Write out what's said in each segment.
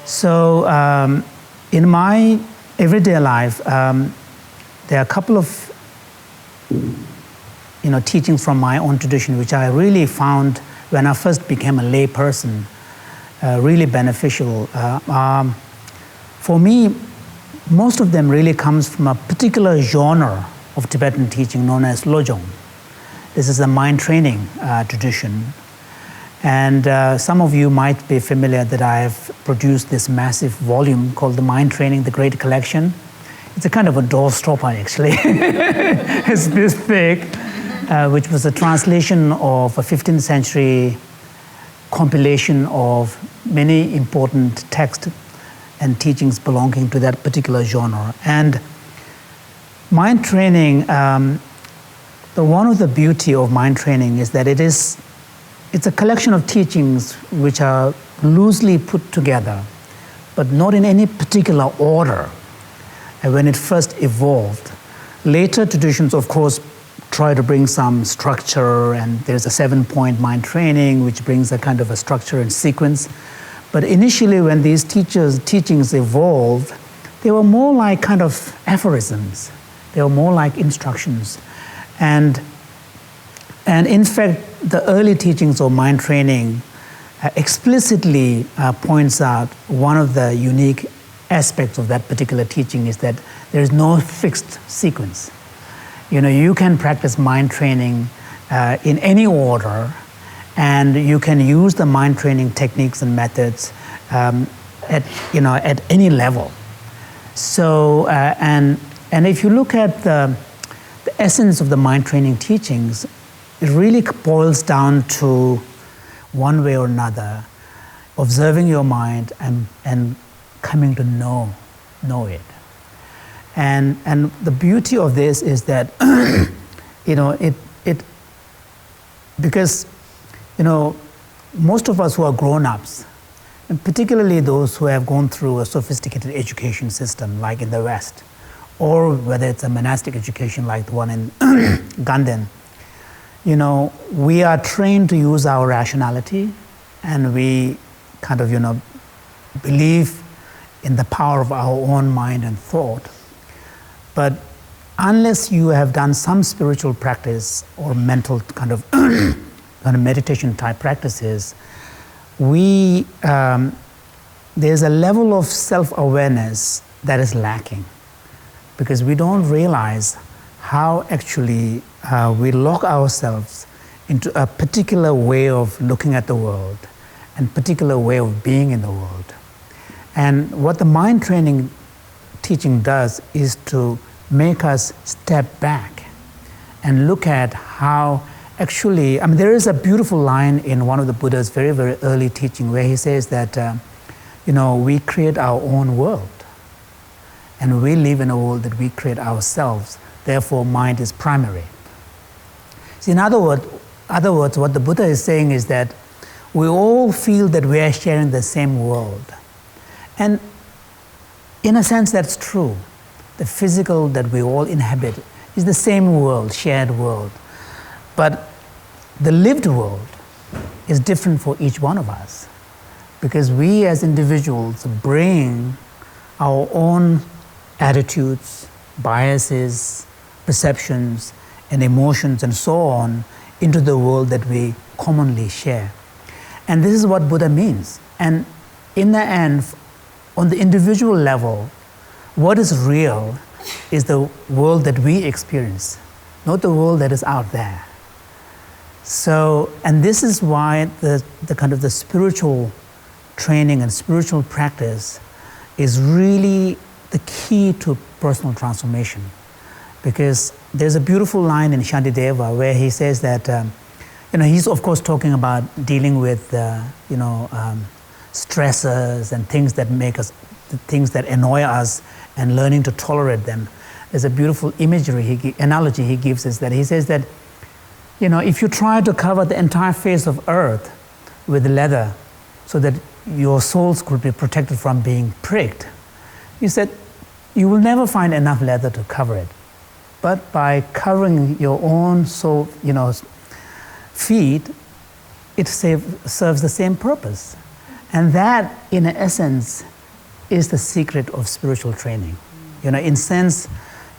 So in my everyday life, there are a couple of teachings from my own tradition which I really found when I first became a lay person really beneficial. For me, most of them really comes from a particular genre of Tibetan teaching known as Lojong. This is a mind training tradition. And some of you might be familiar that I have produced this massive volume called The Mind Training, The Great Collection. It's a kind of a doorstopper, actually. It's this thick, which was a translation of a 15th century compilation of many important texts and teachings belonging to that particular genre. And mind training, one of the beauty of mind training is that it's a collection of teachings which are loosely put together, but not in any particular order. And when it first evolved, later traditions, of course, try to bring some structure, and there's a 7-point mind training, which brings a kind of a structure and sequence. But initially, when these teachings evolved, they were more like kind of aphorisms. They were more like instructions. And in fact, the early teachings of mind training explicitly points out one of the unique aspects of that particular teaching is that there is no fixed sequence. You can practice mind training in any order, and you can use the mind training techniques and methods at any level. So, and if you look at the essence of the mind training teachings, it really boils down to one way or another, observing your mind and coming to know it. And the beauty of this is that because most of us who are grown-ups, and particularly those who have gone through a sophisticated education system like in the West, or whether it's a monastic education like the one in Ganden, we are trained to use our rationality, and we kind of believe in the power of our own mind and thought. But unless you have done some spiritual practice or mental kind of meditation type practices, there's a level of self-awareness that is lacking, because we don't realize how actually we lock ourselves into a particular way of looking at the world and particular way of being in the world. And what the mind training teaching does is to make us step back and look at how actually, there is a beautiful line in one of the Buddha's very, very early teaching where he says that, we create our own world, and we live in a world that we create ourselves. Therefore, mind is primary. See, in other words, what the Buddha is saying is that we all feel that we are sharing the same world. And in a sense, that's true. The physical that we all inhabit is the same world, shared world. But the lived world is different for each one of us, because we as individuals bring our own attitudes, biases, perceptions, and emotions, and so on, into the world that we commonly share. And this is what Buddha means. And in the end, on the individual level, what is real is the world that we experience, not the world that is out there. So, and this is why the kind of the spiritual training and spiritual practice is really the key to personal transformation. Because there's a beautiful line in Shantideva where he says that, he's of course talking about dealing with, stressors and things that things that annoy us, and learning to tolerate them. There's a beautiful analogy he gives is that he says that, if you try to cover the entire face of earth with leather so that your souls could be protected from being pricked, he said, you will never find enough leather to cover it. but by covering your own feet, it serves the same purpose. And that, in essence, is the secret of spiritual training. In sense,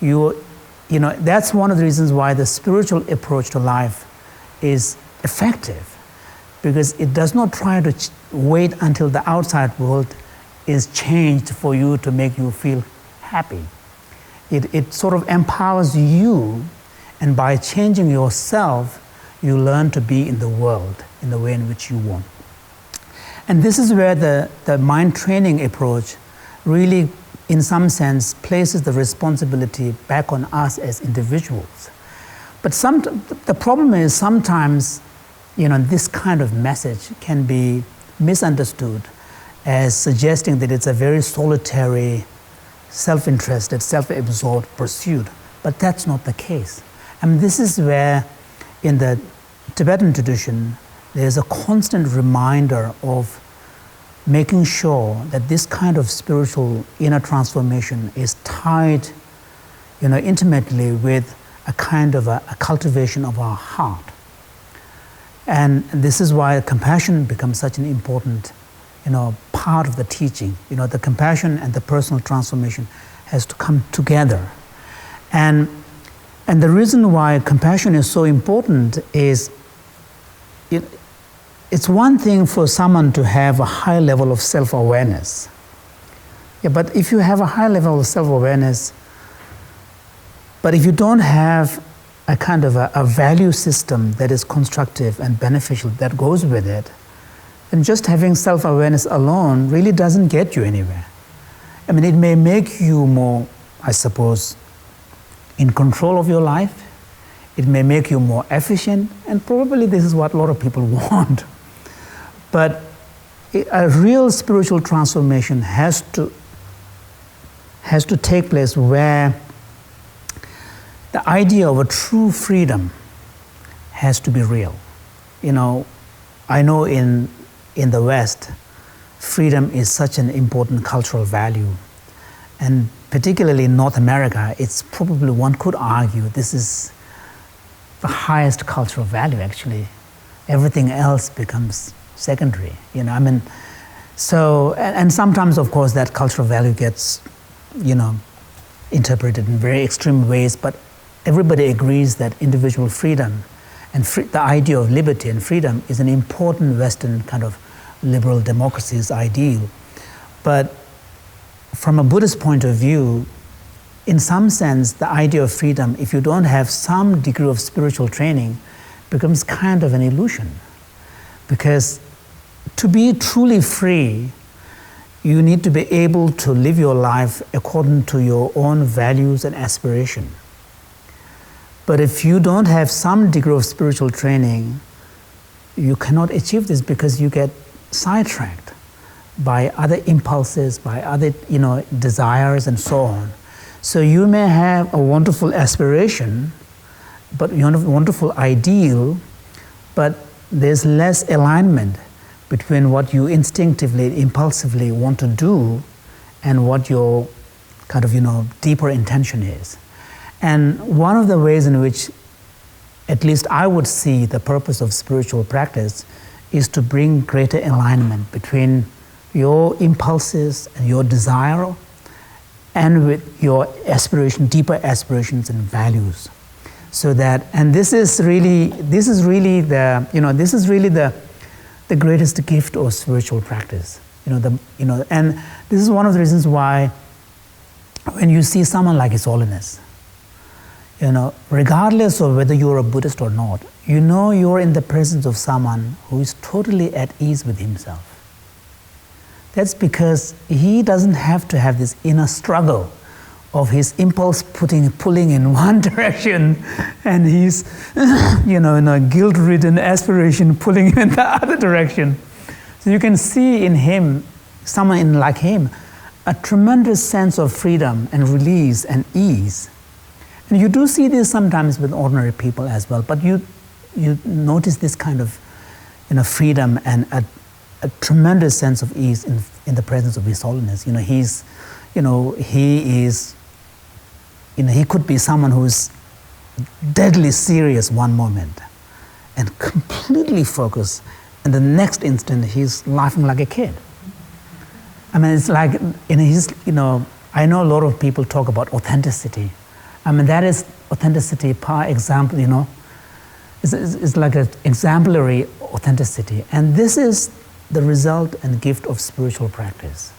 that's one of the reasons why the spiritual approach to life is effective, because it does not try to wait until the outside world is changed for you to make you feel happy. It sort of empowers you, and by changing yourself, you learn to be in the world in the way in which you want. And this is where the mind training approach really, in some sense, places the responsibility back on us as individuals. But the problem is sometimes, this kind of message can be misunderstood as suggesting that it's a very solitary, self-interested, self-absorbed pursuit. But that's not the case. And this is where, in the Tibetan tradition, there's a constant reminder of making sure that this kind of spiritual inner transformation is tied, intimately with a kind of a cultivation of our heart. And this is why compassion becomes such an important, part of the teaching. The compassion and the personal transformation has to come together. And the reason why compassion is so important is it's one thing for someone to have a high level of self-awareness. But if you have a high level of self-awareness, but if you don't have a kind of a value system that is constructive and beneficial that goes with it, then just having self-awareness alone really doesn't get you anywhere. It may make you more, I suppose, in control of your life. It may make you more efficient, and probably this is what a lot of people want. But a real spiritual transformation has to take place where the idea of a true freedom has to be real. I know in the West, freedom is such an important cultural value. And particularly in North America, it's probably, one could argue, this is the highest cultural value, actually. Everything else becomes secondary, So, and sometimes, of course, that cultural value gets, interpreted in very extreme ways, but everybody agrees that individual freedom and the idea of liberty and freedom is an important Western kind of liberal democracy's ideal. But from a Buddhist point of view, in some sense, the idea of freedom, if you don't have some degree of spiritual training, becomes kind of an illusion. Because to be truly free, you need to be able to live your life according to your own values and aspiration. But if you don't have some degree of spiritual training, you cannot achieve this, because you get sidetracked by other impulses, by other desires and so on. So you may have a wonderful aspiration, but wonderful ideal, but there's less alignment between what you instinctively, impulsively want to do and what your kind of deeper intention is. And one of the ways in which, at least I would see the purpose of spiritual practice, is to bring greater alignment between your impulses and your desire and with your aspiration, deeper aspirations and values. So that, and this is really the greatest gift of spiritual practice. And this is one of the reasons why when you see someone like His Holiness, regardless of whether you're a Buddhist or not, you're in the presence of someone who is totally at ease with himself. That's because he doesn't have to have this inner struggle of his impulse pulling in one direction and his, in a guilt-ridden aspiration pulling in the other direction. So you can see in him, someone like him, a tremendous sense of freedom and release and ease. And you do see this sometimes with ordinary people as well, but you notice this kind of freedom and a tremendous sense of ease in the presence of His Holiness. He could be someone who's deadly serious one moment and completely focused, and the next instant he's laughing like a kid. I mean, it's like in his, I know a lot of people talk about authenticity. I mean, that is authenticity par example, it's like an exemplary authenticity. And this is the result and gift of spiritual practice.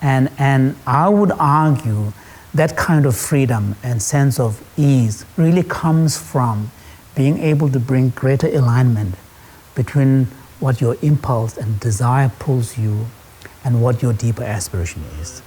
And I would argue that kind of freedom and sense of ease really comes from being able to bring greater alignment between what your impulse and desire pulls you and what your deeper aspiration is.